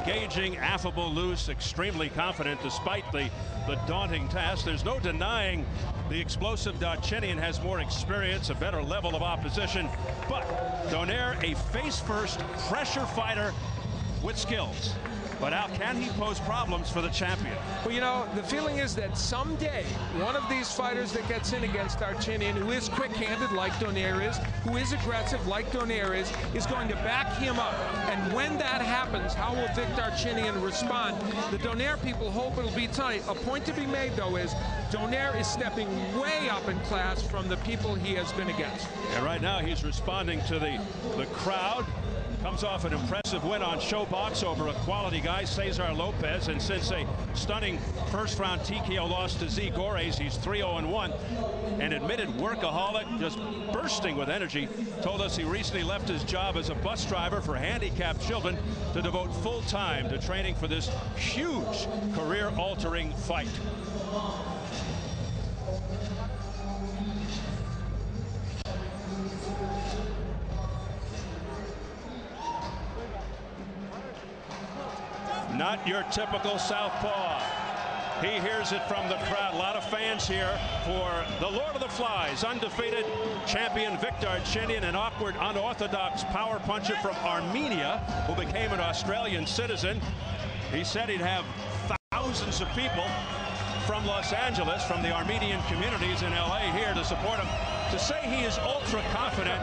engaging, affable, loose, extremely confident despite the daunting task. There's no denying the explosive Darchinyan has more experience, a better level of opposition. But Donaire, a face-first pressure fighter with skills. But how can he pose problems for the champion? Well, you know, the feeling is that someday one of these fighters that gets in against Darchinyan, who is quick-handed like Donaire is, who is aggressive like Donaire is going to back him up. And when that happens, how will Vic Darchinyan respond? The Donaire people hope it'll be tonight. A point to be made, though, is Donaire is stepping way up in class from the people he has been against. And right now he's responding to the crowd. Comes off an impressive win on Showbox over a quality guy, Cesar Lopez, and since a stunning first-round TKO loss to Z Gores, he's 3-0-1. An admitted workaholic, just bursting with energy, told us he recently left his job as a bus driver for handicapped children to devote full time to training for this huge career-altering fight. Not your typical southpaw. He hears it from the crowd. A lot of fans here for the Lord of the Flies, undefeated champion Vic Darchinyan, an awkward, unorthodox power puncher from Armenia who became an Australian citizen. He said he'd have thousands of people from Los Angeles, from the Armenian communities in LA here to support him. To say he is ultra confident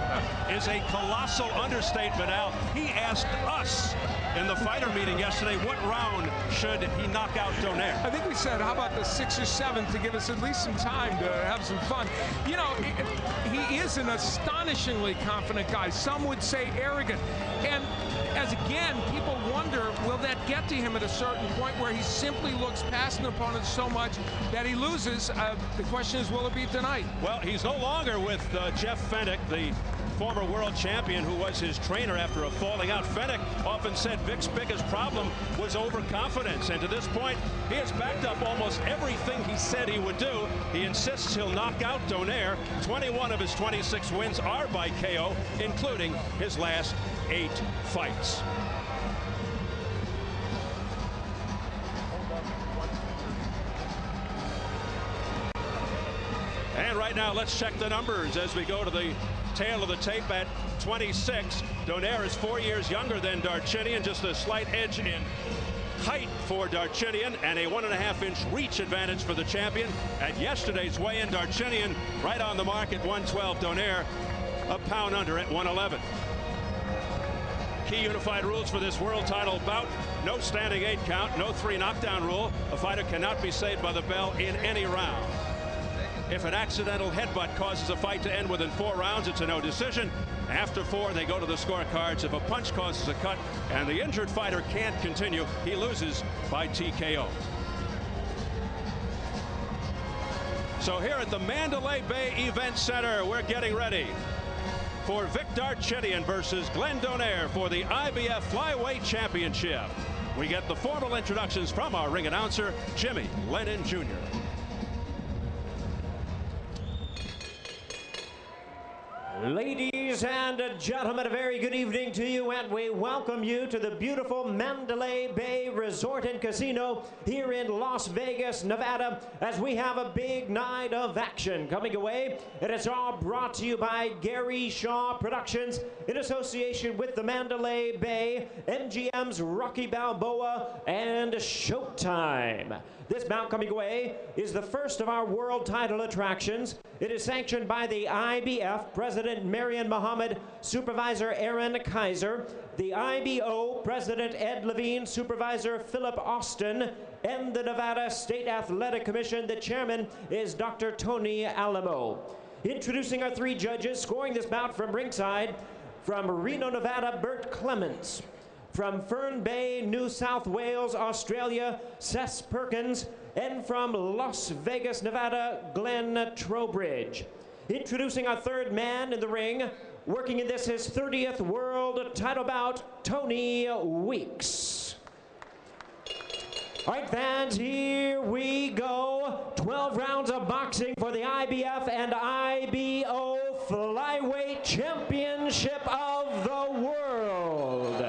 is a colossal understatement, Al. He asked us in the fighter meeting yesterday what round should he knock out Donaire. I think we said, how about the 6th or 7th to give us at least some time to have some fun. You know, he is an astonishingly confident guy. Some would say arrogant. And as again, people wonder, will that get to him at a certain point where he simply looks past an opponent so much that he loses? The question is, will it be tonight? Well, he's no longer with Jeff Fenech, the former world champion who was his trainer after a falling out. Fenech often said Vic's biggest problem was overconfidence, and to this point he has backed up almost everything he said he would do. He insists he'll knock out Donaire. 21 of his 26 wins are by KO, including his last 8 fights. And right now, let's check the numbers as we go to the tail of the tape at 26. Donaire is 4 years younger than Darchinyan, just a slight edge in height for Darchinyan and a 1.5-inch reach advantage for the champion. At yesterday's weigh-in, Darchinyan right on the mark at 112. Donaire a pound under at 111. Key unified rules for this world title bout: no standing 8 count, no 3 knockdown rule. A fighter cannot be saved by the bell in any round. If an accidental headbutt causes a fight to end within 4 rounds, it's a no decision. After 4, they go to the scorecards. If a punch causes a cut and the injured fighter can't continue, he loses by TKO. So here at the Mandalay Bay Event Center, we're getting ready for Vic Darchinyan versus Glenn Donaire for the IBF Flyweight Championship. We get the formal introductions from our ring announcer, Jimmy Lennon Jr. Ladies and gentlemen, a very good evening to you, and we welcome you to the beautiful Mandalay Bay Resort and Casino here in Las Vegas, Nevada, as we have a big night of action coming away. And it's all brought to you by Gary Shaw Productions in association with the Mandalay Bay, MGM's Rocky Balboa, and Showtime. This bout coming away is the first of our world title attractions. It is sanctioned by the IBF, President Marion Muhammad, Supervisor Aaron Kaiser, the IBO, President Ed Levine, Supervisor Philip Austin, and the Nevada State Athletic Commission. The chairman is Dr. Tony Alamo. Introducing our 3 judges, scoring this bout from ringside, from Reno, Nevada, Bert Clements. From Fern Bay, New South Wales, Australia, Seth Perkins. And from Las Vegas, Nevada, Glenn Trowbridge. Introducing our 3rd man in the ring, working in this his 30th world title bout, Tony Weeks. All right, fans, here we go. 12 rounds of boxing for the IBF and IBO Flyweight Championship of the World.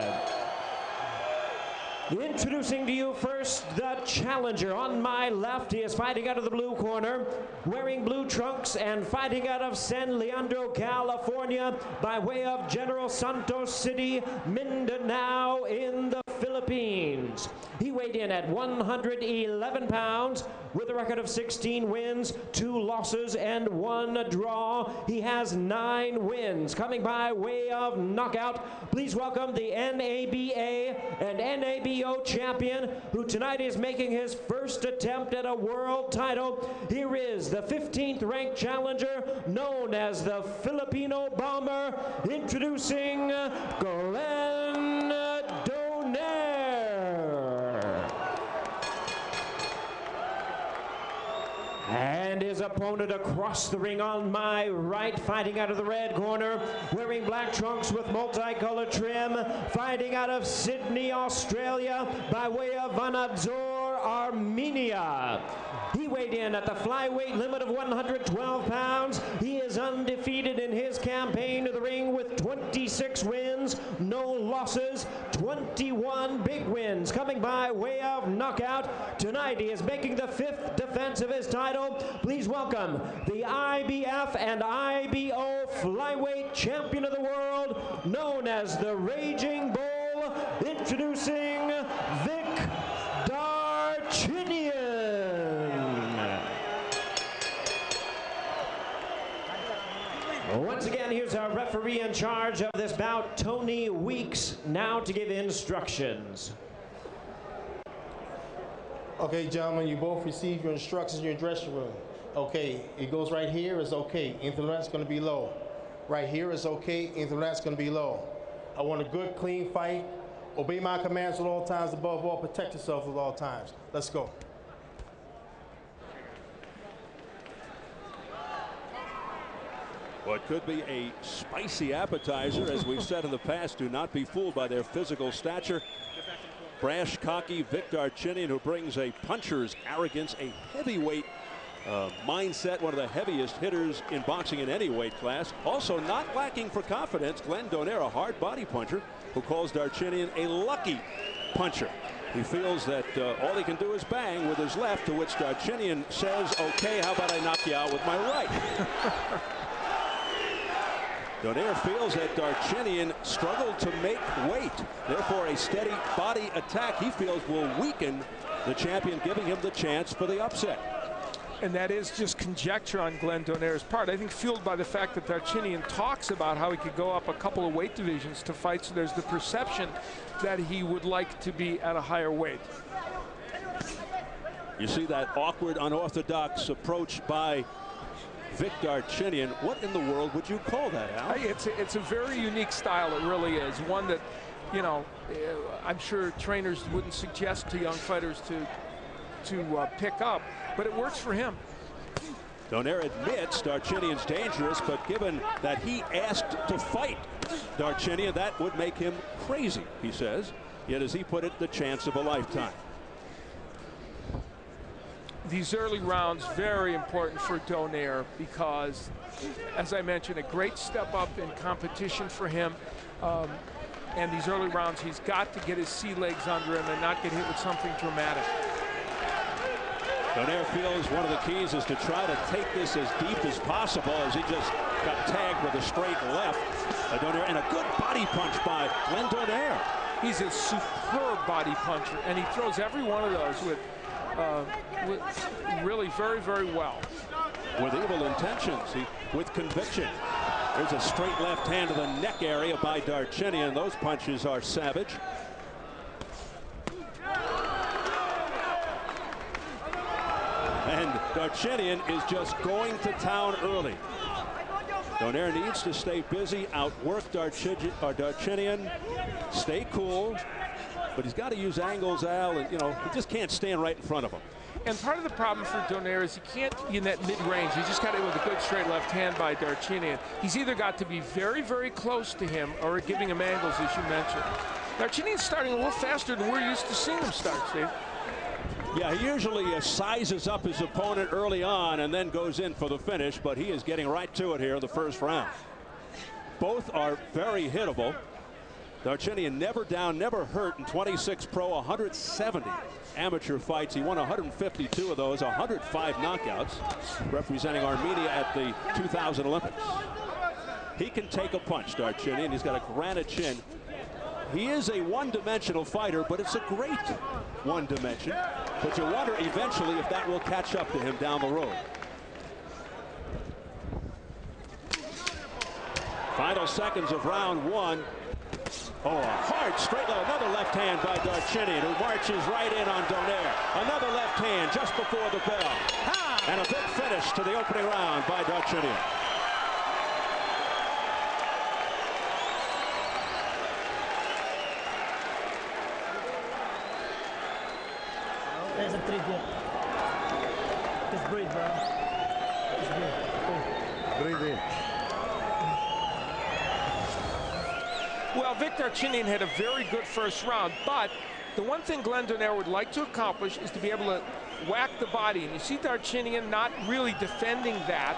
Introducing to you first the challenger. On my left, he is fighting out of the blue corner, wearing blue trunks and fighting out of San Leandro, California, by way of General Santos City, Mindanao in the Philippines. He weighed in at 111 pounds with a record of 16 wins, 2 losses, and 1 draw. He has 9 wins, coming by way of knockout. Please welcome the NABA and NABO champion, who tonight is making his first attempt at a world title. Here is the 15th ranked challenger, known as the Filipino Bomber, introducing Glenn Donaire. And his opponent across the ring on my right, fighting out of the red corner, wearing black trunks with multicolored trim, fighting out of Sydney, Australia, by way of Vanadzor, Armenia. He weighed in at the flyweight limit of 112 pounds. He is undefeated in his campaign to the ring with 26 wins, no losses, 21 big wins, coming by way of knockout. Tonight he is making the 5th defense of his title. Please welcome the IBF and IBO flyweight champion of the world, known as the Raging Bull, introducing Vic Darchinyan. Once again, here's our referee in charge of this bout, Tony Weeks, now to give instructions. Okay, gentlemen, you both received your instructions in your dressing room. Okay, it goes right here is okay. Anything that's going to be low. Right here is okay. Anything that's going to be low. I want a good, clean fight. Obey my commands at all times. Above all, protect yourself at all times. Let's go. What could be a spicy appetizer, as we've said in the past, do not be fooled by their physical stature. Brash, cocky Vic Darchinyan, who brings a puncher's arrogance, a heavyweight mindset, one of the heaviest hitters in boxing in any weight class. Also not lacking for confidence, Glenn Donaire, a hard body puncher, who calls Darchinyan a lucky puncher. He feels that all he can do is bang with his left, to which Darchinyan says, okay, how about I knock you out with my right? Donaire feels that Darchinyan struggled to make weight. Therefore, a steady body attack, he feels, will weaken the champion, giving him the chance for the upset. And that is just conjecture on Glenn Donaire's part. I think fueled by the fact that Darchinyan talks about how he could go up a couple of weight divisions to fight, so there's the perception that he would like to be at a higher weight. You see that awkward, unorthodox approach by Vic Darchinyan. What in the world would you call that, Al? It's a very unique style. It really is. One that, you know, I'm sure trainers wouldn't suggest to young fighters to pick up, but it works for him. Donaire admits Darchinyan's dangerous, but given that he asked to fight Darchinyan, that would make him crazy, he says. Yet, as he put it, the chance of a lifetime. These early rounds very important for Donaire because, as I mentioned, a great step up in competition for him. And these early rounds, he's got to get his sea legs under him and not get hit with something dramatic. Donaire feels one of the keys is to try to take this as deep as possible, as he just got tagged with a straight left. Donaire, and a good body punch by Glenn Donaire. He's a superb body puncher, and he throws every one of those with really very, very well. With evil intentions, with conviction. There's a straight left hand to the neck area by Darchinyan. Those punches are savage. And Darchinyan is just going to town early. Donaire needs to stay busy, outwork Darchinyan, stay cool. But he's got to use angles, Al, and, you know, he just can't stand right in front of him. And part of the problem for Donaire is he can't be in that mid-range. He just got in with a good straight left hand by Darchinyan. He's either got to be very, very close to him or giving him angles, as you mentioned. Darchinyan's starting a little faster than we're used to seeing him start, Steve. Yeah, he usually sizes up his opponent early on and then goes in for the finish, but he is getting right to it here in the first round. Both are very hittable. Darchinyan never down, never hurt in 26 pro, 170 amateur fights. He won 152 of those, 105 knockouts, representing Armenia at the 2000 Olympics. He can take a punch, Darchinyan. He's got a granite chin. He is a one-dimensional fighter, but it's a great one dimension. But you wonder eventually if that will catch up to him down the road. Final seconds of round one. Oh, a hard straight left. Another left hand by Darchinyan, who marches right in on Donaire. Another left hand just before the bell. And a big finish to the opening round by Darchinyan. There's a 3 good. Just breathe, bro. Just breathe. Breathe in. Well, Victor Darchinyan had a very good first round, but the one thing Glenn Donaire would like to accomplish is to be able to whack the body. And you see Darchinyan not really defending that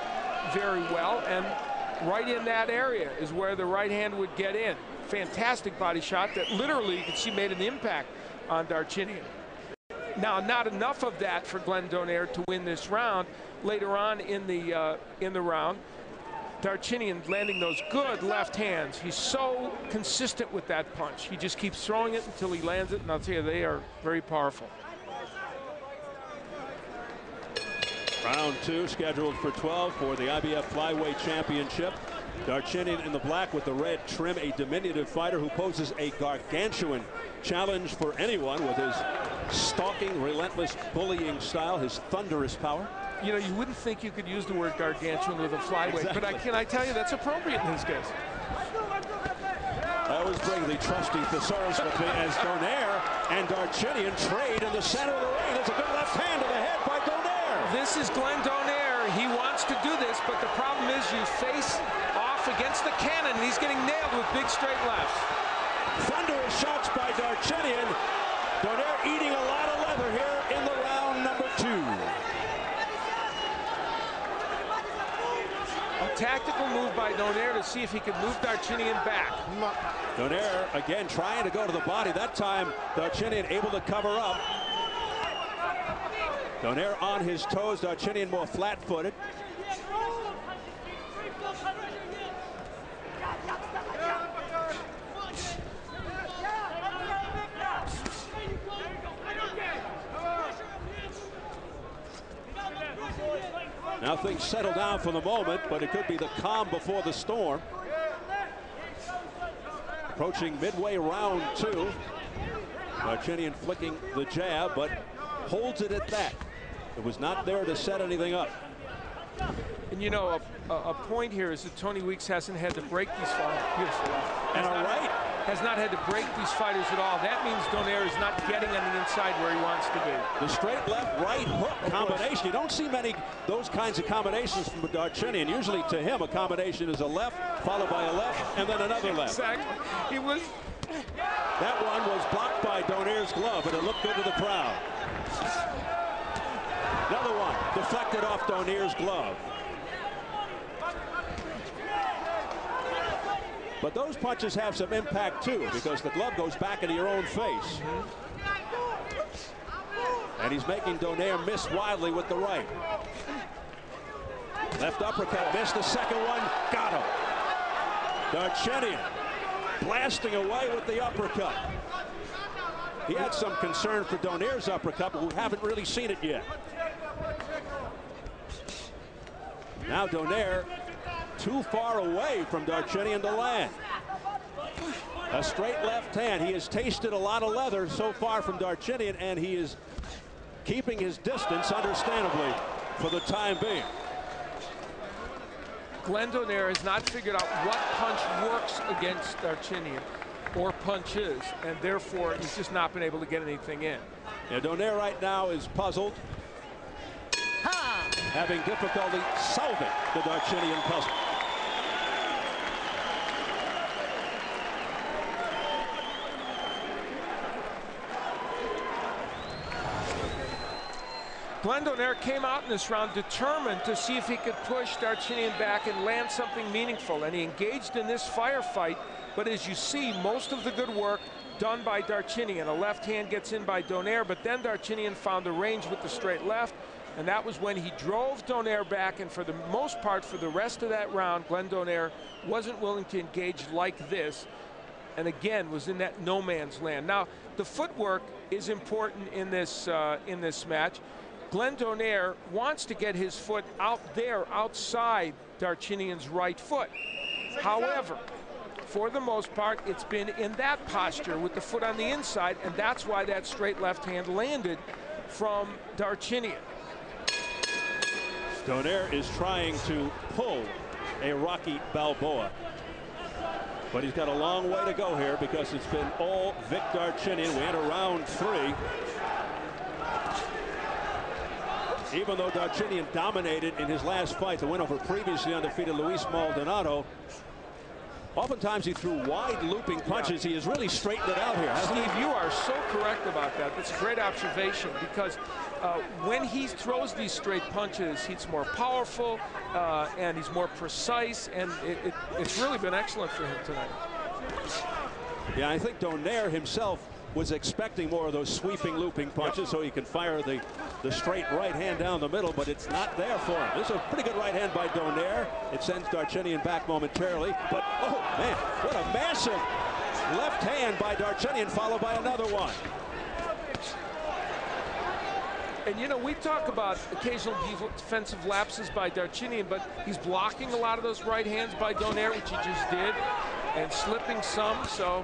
very well, and right in that area is where the right hand would get in. Fantastic body shot that literally you can see made an impact on Darchinyan. Now, not enough of that for Glenn Donaire to win this round. Later on in the round, Darchinyan landing those good left hands. He's so consistent with that punch. He just keeps throwing it until he lands it, and I'll tell you, they are very powerful. Round two scheduled for 12 for the IBF Flyweight Championship. Darchinyan in the black with the red trim, a diminutive fighter who poses a gargantuan challenge for anyone with his stalking, relentless bullying style, his thunderous power. You know, you wouldn't think you could use the word gargantuan with a flyweight, but I tell you that's appropriate in his case. I always bring the trusty thesaurus with me as Donaire and Darchinyan trade in the center of the ring. There's a good left hand to the head by Donaire. This is Glenn Donaire. He wants to do this, but the problem is you face off against the cannon, and he's getting nailed with big straight lefts. Thunderous shots by Darchinyan. Donaire eating a lot of leather here in the round number two. A tactical move by Donaire to see if he could move Darchinyan back. Donaire again trying to go to the body. That time Darchinyan able to cover up. Donaire on his toes, Darchinyan more flat-footed. Now things settle down for the moment, but it could be the calm before the storm. Approaching midway round two. Darchinyan flicking the jab, but holds it at that. It was not there to set anything up. And you know, a point here is that Tony Weeks hasn't had to break these fighters. Beautiful. Has not had to break these fighters at all. That means Donaire is not getting on the inside where he wants to be. The straight left right hook combination. You don't see many those kinds of combinations from Darchinyan. Usually to him a combination is a left followed by a left and then another left. Exactly. He was. That one was blocked by Donaire's glove, and it looked good to the crowd. Another one deflected off Donaire's glove. But those punches have some impact too, because the glove goes back into your own face. And he's making Donaire miss wildly with the right. Left uppercut, missed the second one, got him. Darchinyan blasting away with the uppercut. He had some concern for Donaire's uppercut, but we haven't really seen it yet. Now Donaire too far away from Darchinyan to land. A straight left hand. He has tasted a lot of leather so far from Darchinyan, and he is keeping his distance, understandably, for the time being. Glenn Donaire has not figured out what punch works against Darchinyan, or punches, and therefore he's just not been able to get anything in. Yeah, Donaire right now is puzzled, having difficulty solving the Darchinyan puzzle. Glenn Donaire came out in this round determined to see if he could push Darchinyan back and land something meaningful, and he engaged in this firefight But as you see, most of the good work done by Darchinyan. A left hand gets in by Donaire, but then Darchinyan found the range with the straight left, and that was when he drove Donaire back, and for the most part, for the rest of that round, Glenn Donaire wasn't willing to engage like this, and again, was in that no man's land. Now, the footwork is important in this match. Glenn Donaire wants to get his foot out there, outside Darchinyan's right foot. However, for the most part, it's been in that posture with the foot on the inside, and that's why that straight left hand landed from Darchinyan. Donaire is trying to pull a Rocky Balboa, but he's got a long way to go here because it's been all Vic Darchinyan. We enter round 3. Even though Darchinyan dominated in his last fight, the win over previously undefeated Luis Maldonado, oftentimes he threw wide looping punches. He has really straightened it out here. Steve, you are so correct about that. That's a great observation, because when he throws these straight punches, he's more powerful and he's more precise, and it's really been excellent for him tonight. Yeah, I think Donaire himself was expecting more of those sweeping looping punches so he can fire the straight right hand down the middle, but it's not there for him. This is a pretty good right hand by Donaire. It sends Darchinyan back momentarily, but oh man, what a massive left hand by Darchinyan, followed by another one. And you know, we talk about occasional defensive lapses by Darchinyan, but he's blocking a lot of those right hands by Donaire, which he just did, and slipping some, so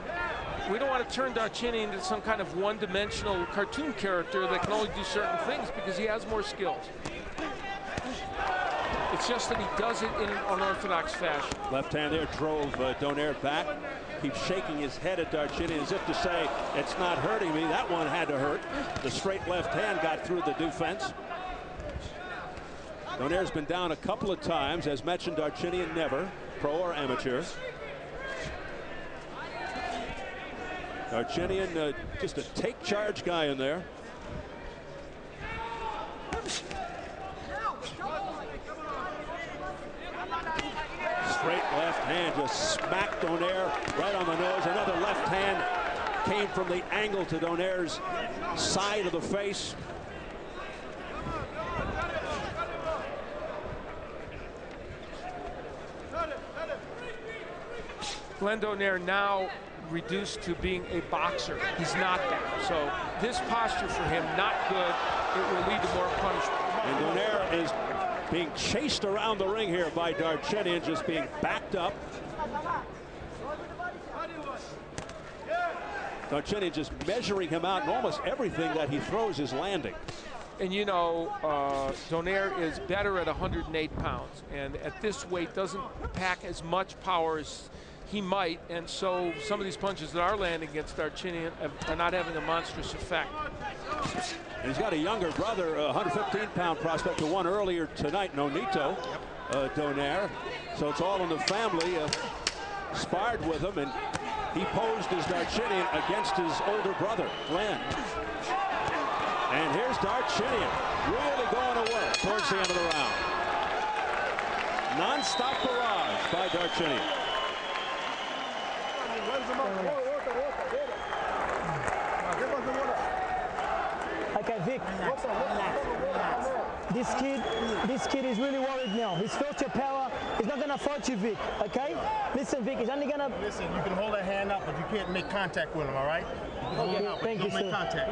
we don't want to turn Darchinyan into some kind of one-dimensional cartoon character that can only do certain things, because he has more skills. It's just that he does it in an unorthodox fashion. Left hand there drove Donaire back. Keeps shaking his head at Darchinyan as if to say, it's not hurting me. That one had to hurt. The straight left hand got through the defense. Donaire's been down a couple of times. As mentioned, Darchinyan never, pro or amateur. Darchinyan, just a take charge guy in there. Straight left hand just smacked Donaire right on the nose. Another left hand came from the angle to Donaire's side of the face. Glenn Donaire now reduced to being a boxer. He's not that. So this posture for him, not good. It will lead to more punishment. And Donaire is being chased around the ring here by Darchinyan, just being backed up. Darchinyan just measuring him out, and almost everything that he throws is landing. And you know, Donaire is better at 108 pounds, and at this weight doesn't pack as much power as he might, and so some of these punches that are landing against Darchinyan are not having a monstrous effect. And he's got a younger brother, a 115-pound prospect who won earlier tonight, Nonito Donaire. So it's all in the family. Sparred with him, and he posed as Darchinyan against his older brother, Glenn. And here's Darchinyan really going to work towards the end of the round. Non-stop barrage by Darchinyan. Okay, Vic. This kid is really worried now. He's felt your power. He's not gonna fight you, Vic. Okay? Listen, Vic. He's only gonna. Listen, you can hold a hand up, but you can't make contact with him. All right? Okay, thank you, don't make contact.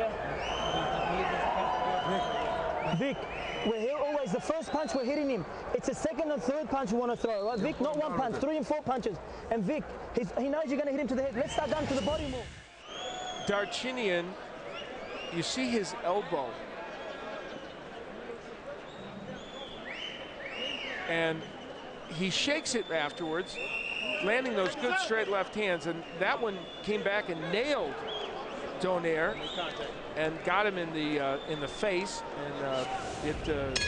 Vic, we're here always. The first punch we're hitting him. It's the second and third punch we want to throw, right, Vic? Not one punch, 3 and 4 punches. And Vic, he knows you're going to hit him to the head. Let's start down to the body more. Darchinyan, you see his elbow. And he shakes it afterwards, landing those good straight left hands, and that one came back and nailed Donaire and got him in the face, and it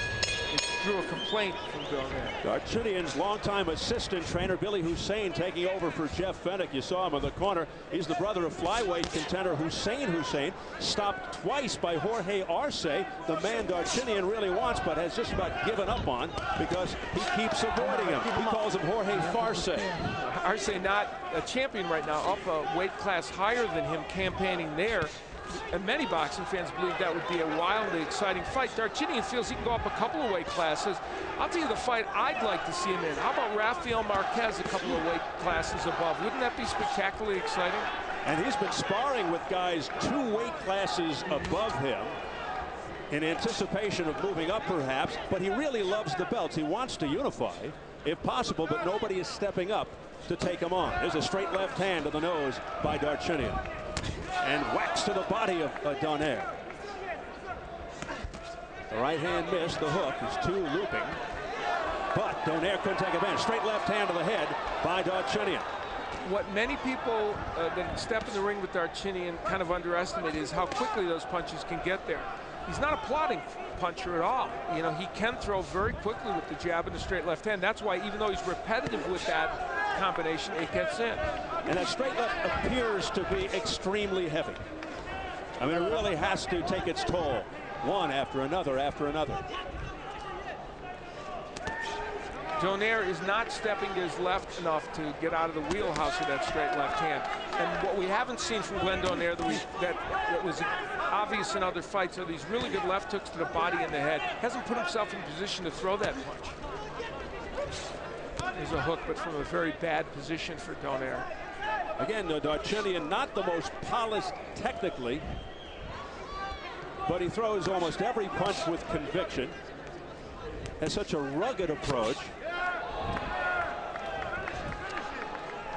drew a complaint from Donaire. Darchinyan's longtime assistant trainer Billy Hussein taking over for Jeff Fenech. You saw him in the corner. He's the brother of flyweight contender Hussein, stopped twice by Jorge Arce, the man Darchinyan really wants but has just about given up on because he keeps avoiding him. He calls him Jorge Farce. Arce not a champion right now, up a weight class higher than him, campaigning there. And many boxing fans believe that would be a wildly exciting fight. Darchinyan feels he can go up a couple of weight classes. I'll tell you the fight I'd like to see him in. How about Rafael Marquez a couple of weight classes above? Wouldn't that be spectacularly exciting? And he's been sparring with guys 2 weight classes above him in anticipation of moving up perhaps, but he really loves the belts. He wants to unify if possible, but nobody is stepping up to take him on. There's a straight left hand to the nose by Darchinyan. And whacks to the body of Donaire. The right hand missed. The hook is too looping. But Donaire couldn't take advantage. Straight left hand to the head by Darchinyan. What many people that step in the ring with Darchinyan kind of underestimate is how quickly those punches can get there. He's not a plodding puncher at all. You know, he can throw very quickly with the jab and the straight left hand. That's why even though he's repetitive with that combination, it gets in. And that straight left appears to be extremely heavy. I mean, it really has to take its toll. One after another after another. Donaire is not stepping to his left enough to get out of the wheelhouse of that straight left hand. And what we haven't seen from Glenn Donaire that was obvious in other fights are these really good left hooks to the body and the head. Hasn't put himself in position to throw that punch. There's a hook, but from a very bad position for Donaire. Again, Darchinyan not the most polished technically, but he throws almost every punch with conviction. Has such a rugged approach.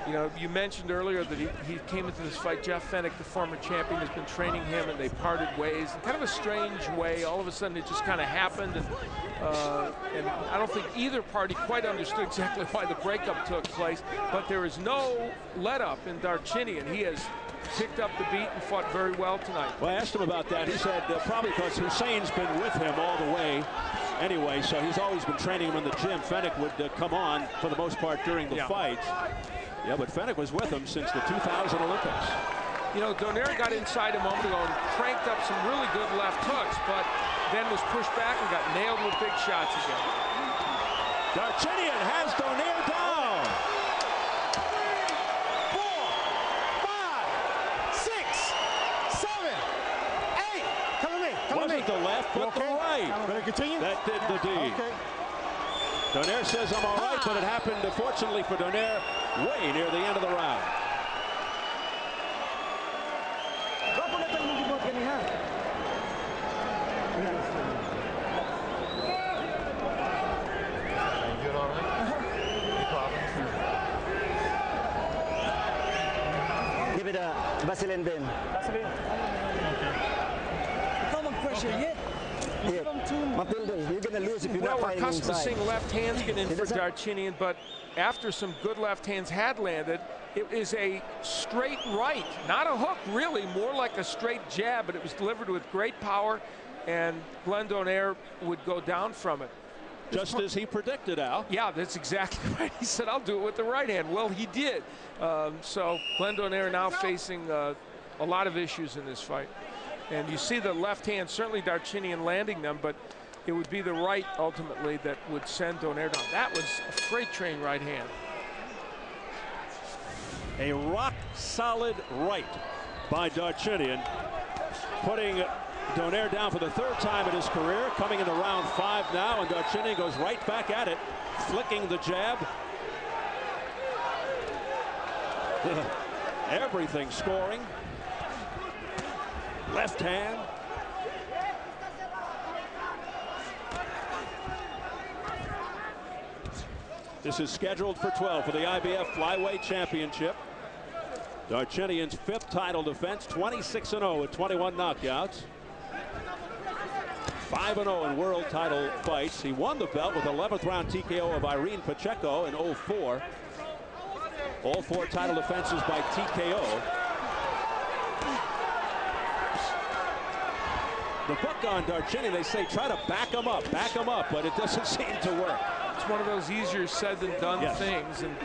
You know, you mentioned earlier that he came into this fight. Jeff Fenech, the former champion, has been training him, and they parted ways in kind of a strange way. All of a sudden, it just kind of happened, and I don't think either party quite understood exactly why the breakup took place. But there is no let-up in Darchinyan. He has picked up the beat and fought very well tonight. Well, I asked him about that. He said probably because Hussein's been with him all the way anyway, so he's always been training him in the gym. Fenech would come on for the most part during the fights. Yeah, but Fenech was with him since the 2000 Olympics. You know, Donaire got inside a moment ago and cranked up some really good left hooks, but then was pushed back and got nailed with big shots again. Darchinyan has Donaire down. 4, 5, 6, 7, 8. Come with me. Come with me. Wasn't the left, but the right. Better continue. That did the deed. Okay. Donaire says I'm all right, but it happened, fortunately for Donaire, way near the end of the round. Give it a Vaseline then. Vaseline. Okay. Don't pressure yet. You're going to lose if you're not Well, we're fighting accustomed to inside. seeing left hands get in for Darchinyan, but after some good left hands had landed, it is a straight right, not a hook really, more like a straight jab, but it was delivered with great power, and Glenn Donaire would go down from it. Just as he predicted, Al. Yeah, that's exactly right. He said, I'll do it with the right hand. Well, he did. So Glenn Donaire now facing a lot of issues in this fight. And you see the left hand, certainly Darchinyan landing them, but it would be the right ultimately that would send Donaire down. That was a freight train right hand. A rock-solid right by Darchinyan, putting Donaire down for the 3rd time in his career, coming into round 5 now, and Darchinyan goes right back at it, flicking the jab. Everything scoring. Left hand. This is scheduled for 12 for the IBF Flyweight Championship. Darchinyan's 5th title defense, 26-0 with 21 knockouts. 5-0 in world title fights. He won the belt with 11th round TKO of Irene Pacheco in 04. All 4 title defenses by TKO. the book on Darchinyan, they say try to back him up, but it doesn't seem to work. It's one of those easier said than done things, and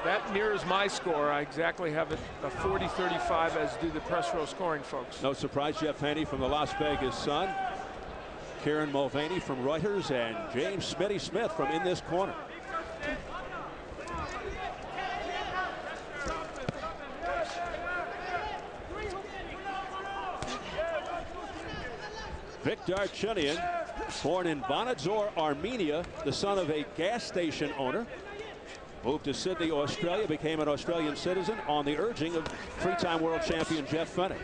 that mirrors my score. I exactly have it a 40-35, as do the press row scoring folks. No surprise, Jeff Haney from the Las Vegas Sun, Kieran Mulvaney from Reuters, and James Smitty Smith from In This Corner. Vic Darchinyan, born in Vanadzor, Armenia, the son of a gas station owner, moved to Sydney, Australia, became an Australian citizen on the urging of three-time world champion Jeff Fenech.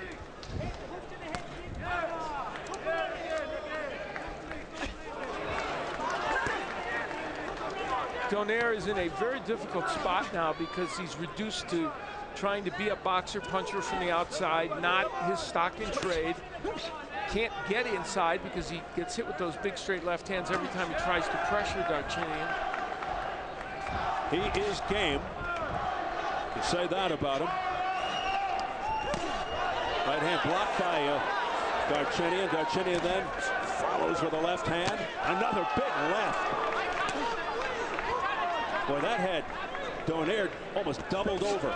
Donaire is in a very difficult spot now because he's reduced to trying to be a boxer puncher from the outside, not his stock in trade. Can't get inside because he gets hit with those big straight left hands every time he tries to pressure Darchinyan. He is game. You say that about him. Right hand blocked by Darchinyan. Darchinyan then follows with a left hand. Another big left. Boy, that had Donaire almost doubled over.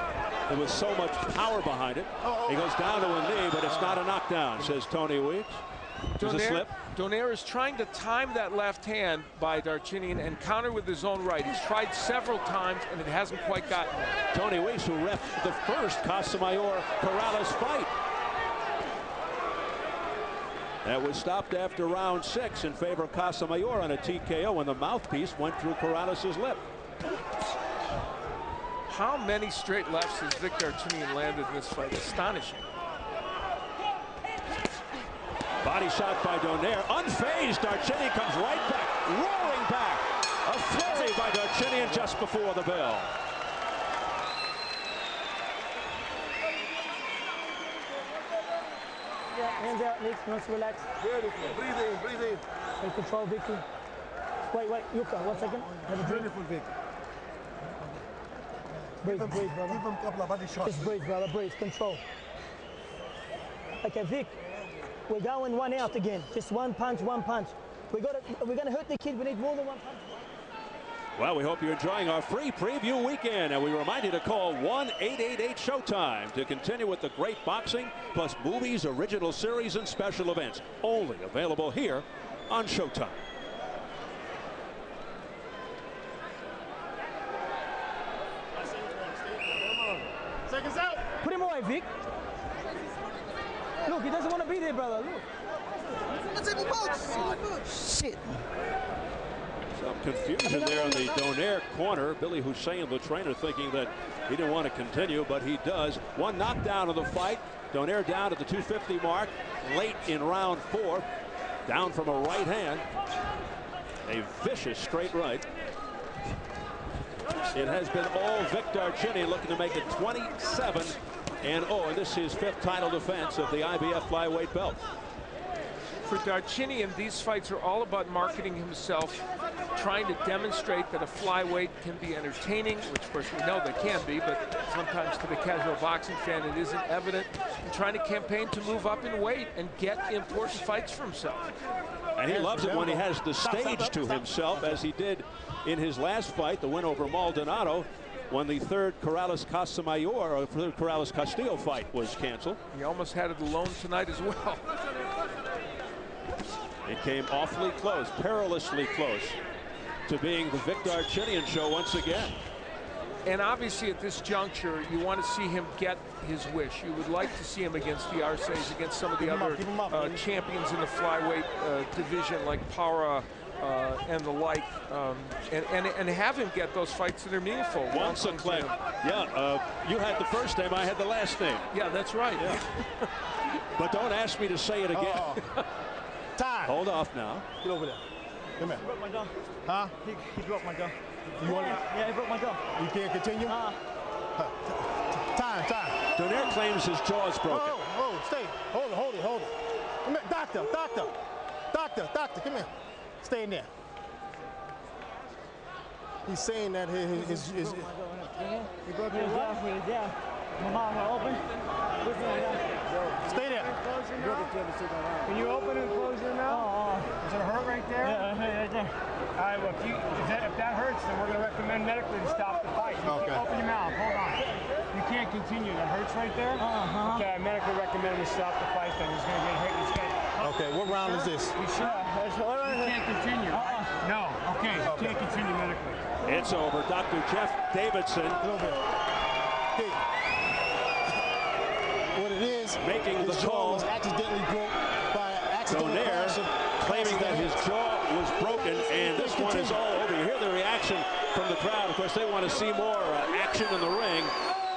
There was so much power behind it. He goes down to a knee, but it's not a knockdown, says Tony Weeks. There's a slip. Donaire is trying to time that left hand by Darchinyan and counter with his own right. He's tried several times, and it hasn't quite gotten there. Tony Weeks, who ref the first Casamayor-Corrales fight. That was stopped after round 6 in favor of Casamayor on a TKO when the mouthpiece went through Corrales' lip. How many straight lefts has Vic Darchinyan landed in this fight? Astonishing. Body shot by Donaire. Unfazed, Darchinyan comes right back, roaring back. A flurry by Darchinyan just before the bell. Yeah, hands out, Nick. Let's relax. Beautiful. Breathe in, breathe in. Take control, Vicky. Wait, Yuka, 1 second. Have a drink. Beautiful, Vic. Breathe, brother. Give him a couple of body shots. Just breathe, brother, breathe. Control. Okay, Vic, we're going 1 out again. Just one punch, one punch. We're gonna hurt the kid. We need more than one punch. Well, we hope you're enjoying our free preview weekend, and we remind you to call 1-888-SHOWTIME to continue with the great boxing, plus movies, original series, and special events. Only available here on Showtime. Seconds out. Put him away, Vic. Look, he doesn't want to be there, brother. Look. Shit. Some confusion there on the Donaire corner. Billy Hussein, the trainer, thinking that he didn't want to continue, but he does. One knockdown of the fight. Donaire down at the 250 mark late in round 4. Down from a right hand. A vicious straight right. It has been all Vic Darchinyan looking to make it 27-0, and this is his 5th title defense of the IBF flyweight belt. For Darchinyan, these fights are all about marketing himself, trying to demonstrate that a flyweight can be entertaining, which of course we know they can be, but sometimes to the casual boxing fan it isn't evident, and trying to campaign to move up in weight and get important fights for himself. And he loves it when he has the stage to himself, as he did in his last fight, the win over Maldonado, when the third Corrales-Casamayor or third Corrales-Castillo fight was canceled. He almost had it alone tonight as well. It came awfully close, perilously close, to being the Vic Darchinyan show once again. And obviously at this juncture, you want to see him get his wish. You would like to see him against the Arces, against some of the other champions in the flyweight division like Para and the like, and have him get those fights that are meaningful. Once a clip. Yeah, you had the first name, I had the last name. Yeah, that's right. Yeah. But don't ask me to say it again. Time. Hold off now. Get over there. Come here. He broke my jaw. Huh? He broke my jaw. You want Yeah, he broke my jaw. You can't continue? Time. Donaire claims his jaw is broken. Stay. Hold it. Come here. Doctor, come here. Stay in there. He's saying that his He broke his jaw. My mouth open. Stay there. Can you open it? there. All right, well, if that hurts, then we're going to recommend medically to stop the fight. Okay. Open your mouth. Hold on. You can't continue. That hurts right there? Okay, I medically recommend we stop the fight then. He's going to get hit. He's going to... Okay, what round is this? You sure? You can't continue. No. Okay, you can't continue medically. It's over. Dr. Jeff Davidson. Hey. What it is, making the call. Was accidentally broke by accidentally Donaire claiming that his jaw was broken, and this one is all over. You hear the reaction from the crowd. Of course, they want to see more action in the ring,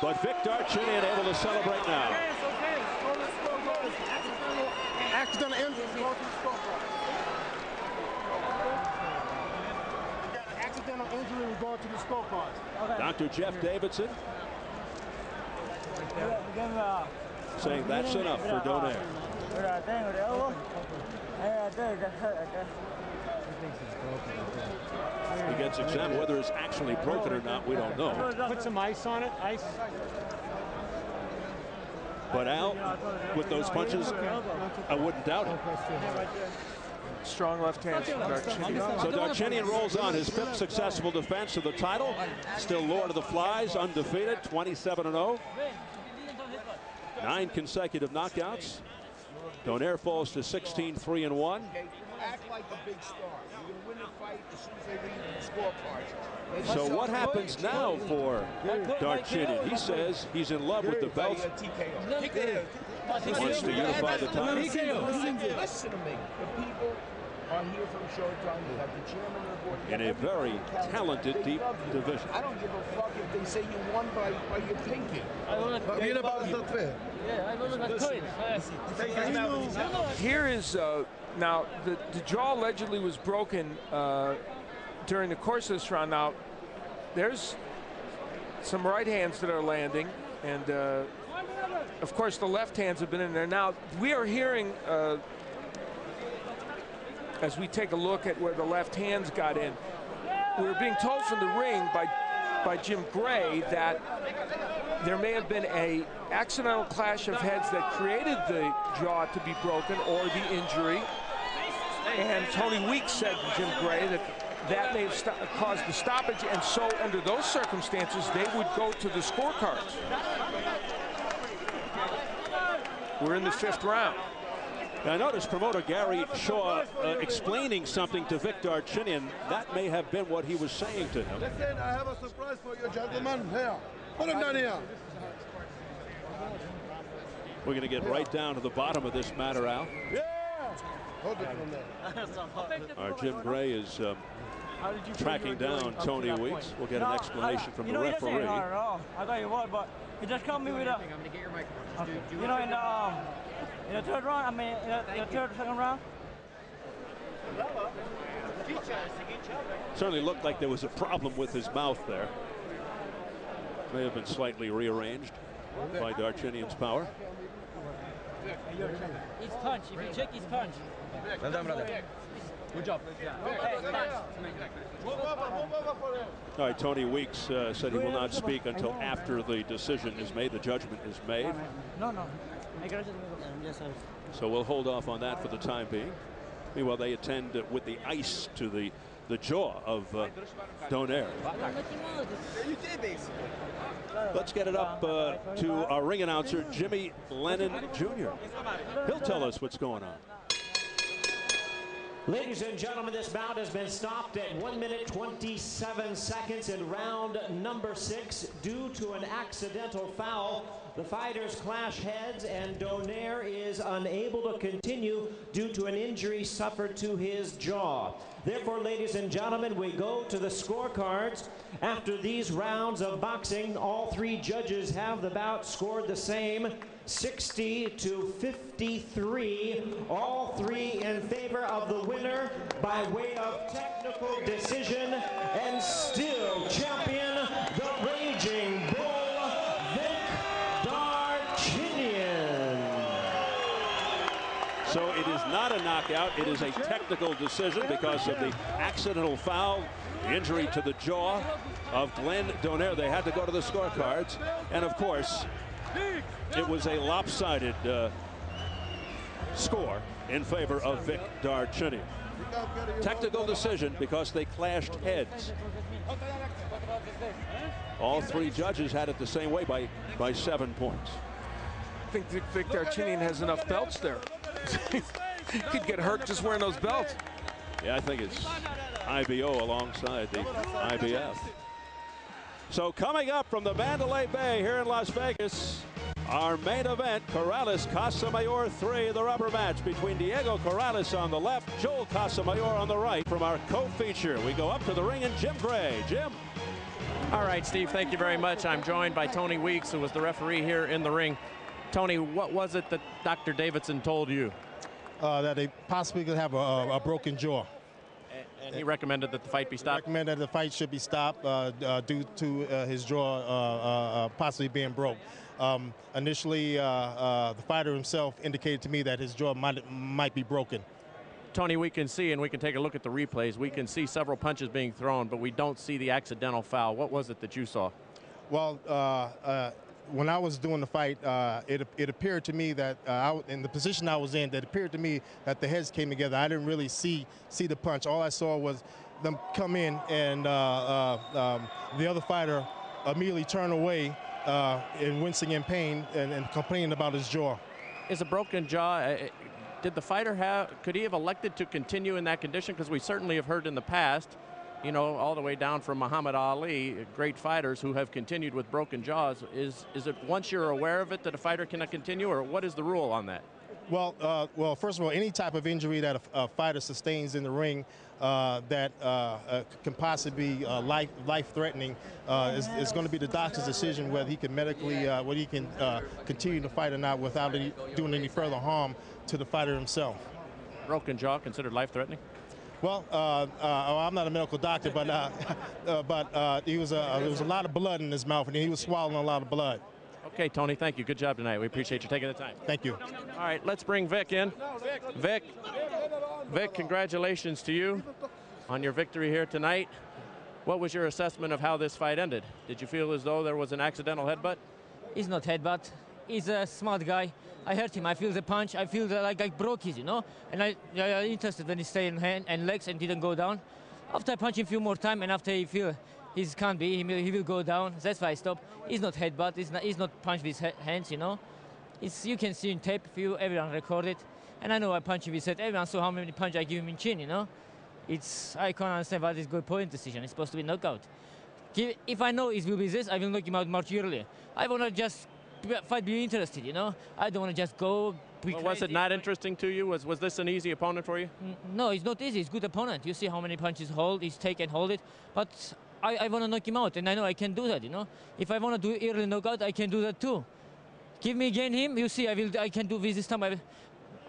but Vic Darchinyan able to celebrate now. Accidental injury. Accidental injury will go to the scorecards. Dr. Jeff Davidson saying that's enough for Donaire. He gets examined. Whether it's actually broken or not, we don't know. Put some ice on it. Ice. But Al, with those punches, I wouldn't doubt it. Strong left hand from Darchinyan. So Darchinyan rolls on his 5th successful defense of the title. Still Lord of the Flies, undefeated, 27-0. 9 consecutive knockouts. Donaire falls to 16-3-1. Act like a big star. You're going to win the fight as soon as they read the scorecards. So what happens now for Darchinyan? He says he's in love with the belt. He wants to unify the title. Listen to me. The people are here from Showtime. You have the chairman of the board. In a very talented deep division. I don't give a fuck if they say you won by your pinky. Here is now the jaw allegedly was broken during the course of this round. Now there's some right hands that are landing, and of course the left hands have been in there. Now we are hearing as we take a look at where the left hands got in, we're being told from the ring by Jim Gray that there may have been a accidental clash of heads that created the jaw to be broken or the injury. And Tony Weeks said to Jim Gray that may have caused the stoppage, and so under those circumstances they would go to the scorecards. We're in the 5th round. I noticed promoter Gary Shaw explaining something to Vic Darchinyan. That may have been what he was saying to him. Listen, I have a surprise for you, gentlemen. Here, put him down here. We're going to get right down to the bottom of this matter, Al. Yeah. Hold it from there. Our Jim Gray is tracking down Tony Weeks. We'll get an explanation from the referee. I thought you would, but he just caught me with a. I'm gonna get your microphone. You know, in the 3rd round, I mean, in the 2nd round. Certainly looked like there was a problem with his mouth there. May have been slightly rearranged by Darchinyan's power. His punch. If you check his punch. Well done, brother. Good job. All right, Tony Weeks said he will not speak until after the decision is made, the judgment is made. No. So we'll hold off on that for the time being. Meanwhile, they attend with the ice to the jaw of Donaire. Let's get it up to our ring announcer, Jimmy Lennon Jr. He'll tell us what's going on. Ladies and gentlemen, this bout has been stopped at 1 minute 27 seconds in round number 6 due to an accidental foul. The fighters clash heads, and Donaire is unable to continue due to an injury suffered to his jaw. Therefore, ladies and gentlemen, we go to the scorecards. After these rounds of boxing, all 3 judges have the bout scored the same, 60 to 53, all 3 in favor of the winner by way of technical decision, and still champion, the Raging Bull, Vic Darchinyan. So it is not a knockout, it is a technical decision because of the accidental foul, the injury to the jaw of Glenn Donaire. They had to go to the scorecards, and of course, it was a lopsided score in favor of Vic Darchinyan. Technical decision because they clashed heads. All three judges had it the same way by 7 points. I think Vic Darchinyan has enough belts there. He could get hurt just wearing those belts. Yeah, I think it's IBO alongside the IBF. So coming up from the Mandalay Bay here in Las Vegas, our main event, Corrales-Casamayor 3, the rubber match between Diego Corrales on the left, Joel Casamayor on the right. From our co-feature, we go up to the ring and Jim Gray. Jim. All right, Steve, thank you very much. I'm joined by Tony Weeks, who was the referee here in the ring. Tony, what was it that Dr. Davidson told you? That they possibly could have a broken jaw. And he recommended that the fight be stopped? Recommended the fight should be stopped due to his jaw possibly being broke. Initially, the fighter himself indicated to me that his jaw might be broken. Tony, we can see, and we can take a look at the replays, we can see several punches being thrown, but we don't see the accidental foul. What was it that you saw? Well, when I was doing the fight, it appeared to me that in the position I was in, it appeared to me that the heads came together. I didn't really see the punch. All I saw was them come in, and the other fighter immediately turn away and wincing in pain and complaining about his jaw. Is a broken jaw, did the fighter could he have elected to continue in that condition? Because we certainly have heard in the past, you know, all the way down from Muhammad Ali, great fighters who have continued with broken jaws. Is it once you're aware of it that a fighter cannot continue, or what is the rule on that? Well, first of all, any type of injury that a fighter sustains in the ring that can possibly be life-threatening is going to be the doctor's decision whether he can medically, whether he can continue to fight or not without doing any further harm to the fighter himself. Broken jaw considered life-threatening? Well, I'm not a medical doctor, but there was a lot of blood in his mouth, and he was swallowing a lot of blood. Okay, Tony, thank you. Good job tonight. We appreciate you taking the time. Thank you. All right, let's bring Vic in. Vic, congratulations to you on your victory here tonight. What was your assessment of how this fight ended? Did you feel as though there was an accidental headbutt? It's not headbutt. He's a smart guy. I hurt him. I feel the punch. I feel like I broke his, you know. And I'm interested when he stayed in hand and legs and didn't go down. After I punch him a few more times and after he feel he can't be, he will go down. That's why I stop. He's not headbutt. He's not punch with hands, you know. You can see in tape, everyone recorded. And I know I punch him with head. Everyone saw how many punches I give him in chin, you know. I can't understand why this good point decision. It's supposed to be knockout. If I know it will be this, I will knock him out much earlier. I want to just fight be interested, you know. I don't want to just go. Was it not interesting to you? Was this an easy opponent for you? No, it's not easy. It's a good opponent. You see how many punches he's take and hold it. But I want to knock him out, and I know I can do that, you know. If I want to do early knockout, I can do that too. Give me again him, you see, I can do this time.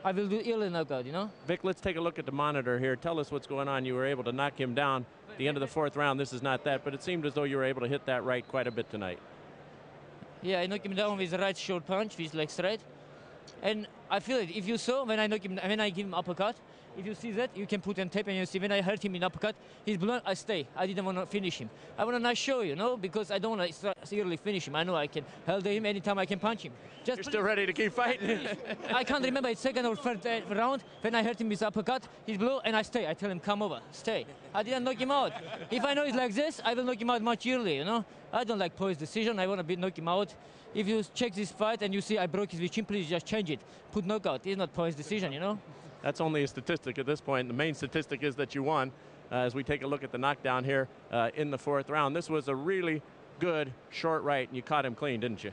I will do early knockout, you know. Vic, let's take a look at the monitor here. Tell us what's going on. You were able to knock him down at the end of the 4th round. This is not that, but it seemed as though you were able to hit that right quite a bit tonight. Yeah, I knock him down with the right short punch, with leg straight. And I feel it. If you saw when I give him uppercut, if you see that, you can put on tape and you see when I hurt him in uppercut, he's blown, I stay. I didn't want to finish him. I want to not show you know, because I don't want to seriously finish him. I know I can hold him anytime I can punch him. You're still ready to keep fighting? I can't remember it's 2nd or 3rd round when I hurt him with uppercut. He's blow and I stay. I tell him, come over, stay. I didn't knock him out. If I know it's like this, I will knock him out much earlier, you know. I don't like poise decision. I want to knock him out. If you check this fight and you see I broke his chin, please just change it. Put knockout. It's not poise decision, you know. That's only a statistic at this point. The main statistic is that you won. As we take a look at the knockdown here in the 4th round. This was a really good short right, and you caught him clean, didn't you?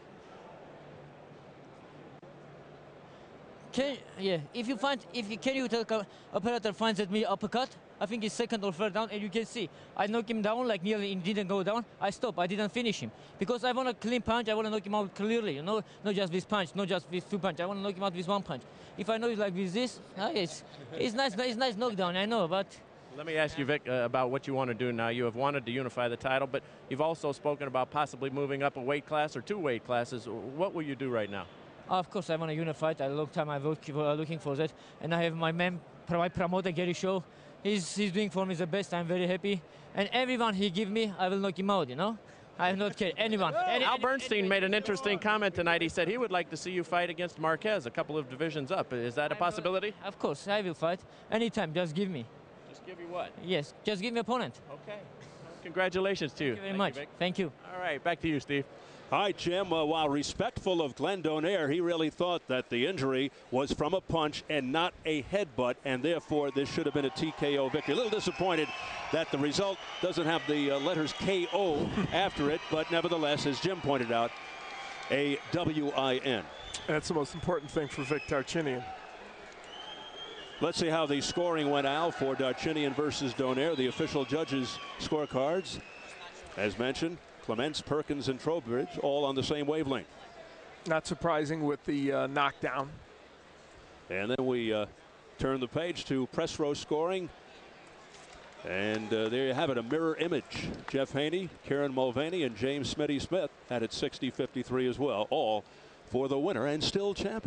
Can you tell operator finds at me uppercut? I think it's 2nd or 3rd down, and you can see I knock him down like nearly it didn't go down. I stop. I didn't finish him because I want a clean punch. I want to knock him out clearly, you know, not just with punch, not just with 2 punches. I want to knock him out with 1 punch. If I know it's like with this, it's nice. It's nice knockdown. I know, but. Let me ask you, Vic, about what you want to do now. You have wanted to unify the title, but you've also spoken about possibly moving up a weight class or 2 weight classes. What will you do right now? Of course, I want to unify it. A long time I've looking for that, and I have my promoter Gary Shaw. He's doing for me the best. I'm very happy, and everyone he give me, I will knock him out. You know. I'm not kidding. Anyone. Al Bernstein made an interesting comment tonight. He said he would like to see you fight against Marquez, a couple of divisions up. Is that a possibility? Of course, I will fight. Anytime, just give me. Just give you what? Yes, just give me opponent. Okay. Congratulations to you. Thank you very much. Thank you. All right, back to you, Steve. All right, Jim, while respectful of Glenn Donaire, he really thought that the injury was from a punch and not a headbutt, and therefore this should have been a TKO victory. A little disappointed that the result doesn't have the letters KO after it, but nevertheless, as Jim pointed out, a WIN. That's the most important thing for Vic Darchinyan. Let's see how the scoring went out for Darchinyan versus Donaire. The official judges' scorecards, as mentioned, Clements, Perkins, and Trowbridge, all on the same wavelength. Not surprising with the knockdown. And then we turn the page to press row scoring. And there you have it, a mirror image. Jeff Haney, Karen Mulvaney, and James Smitty Smith had it 60-53 as well, all for the winner and still champion.